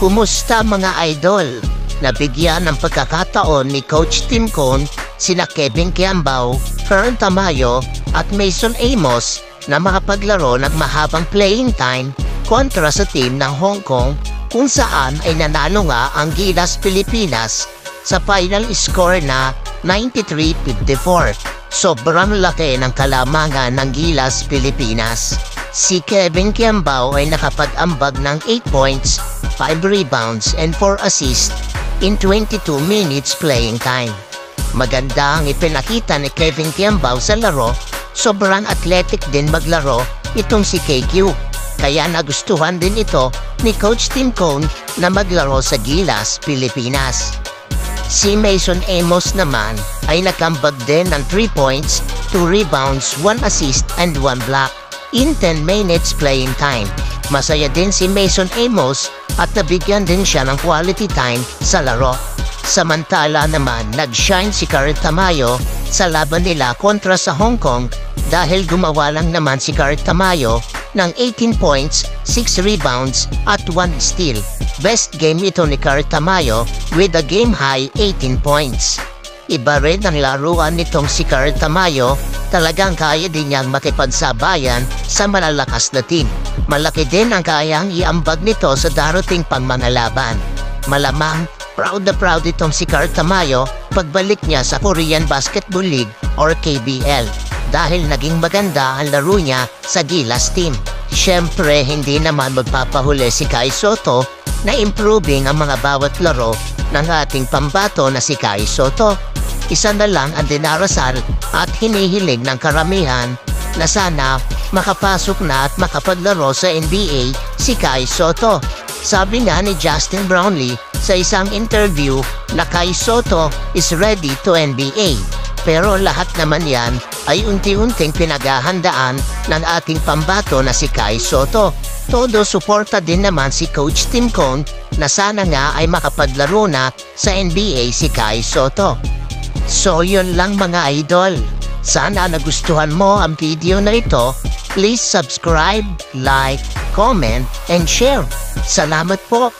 Kumusta mga idol? Nabigyan ng pagkakataon ni Coach Tim Cone sina Kevin Kiambao, Fern Tamayo at Mason Amos na makapaglaro ng mahabang playing time kontra sa team ng Hong Kong kung saan ay nanalo nga ang Gilas Pilipinas sa final score na 93-54. Sobrang laki ng kalamangan ng Gilas Pilipinas. Si Kevin Kiambao ay nakapag-ambag ng 8 points, 5 rebounds and 4 assists in 22 minutes playing time. Maganda ang ipinakita ni Kevin Kiambao sa laro, sobrang athletic din maglaro itong si KQ. Kaya nagustuhan din ito ni Coach Tim Cone na maglaro sa Gilas Pilipinas. Si Mason Amos naman ay nakambag din ng 3 points, 2 rebounds, 1 assist and 1 block in 10 minutes playing time. Masaya din si Mason Amos at nabigyan din siya ng quality time sa laro. Samantala naman, nag-shine si Karen Tamayo sa laban nila kontra sa Hong Kong dahil gumawa lang naman si Karen Tamayo ng 18 points, 6 rebounds at 1 steal. Best game ito ni Karen Tamayo with a game high 18 points. Iba rin ang laruan nitong si Karen Tamayo, talagang kaya din niyang makipagsabayan sa malalakas na team. Malaki din ang kayang iambag nito sa darating pang mga laban. Malamang, proud na proud itong si Karen Tamayo pagbalik niya sa Korean Basketball League or KBL dahil naging maganda ang laro niya sa Gilas team. Siyempre, hindi naman magpapahuli si Kai Sotto na improving ang mga bawat laro ng ating pambato na si Kai Sotto. Isa na lang ang dinarasal at hinihiling ng karamihan na sana makapasok na at makapaglaro sa NBA si Kai Sotto. Sabi nga ni Justin Brownlee sa isang interview na Kai Sotto is ready to NBA. Pero lahat naman yan ay unti-unting pinaghahandaan ng ating pambato na si Kai Sotto. Todo suporta din naman si Coach Tim Cone na sana nga ay makapaglaro na sa NBA si Kai Sotto. So yun lang mga idol. Sana nagustuhan mo ang video na ito. Please subscribe, like, comment, and share. Salamat po!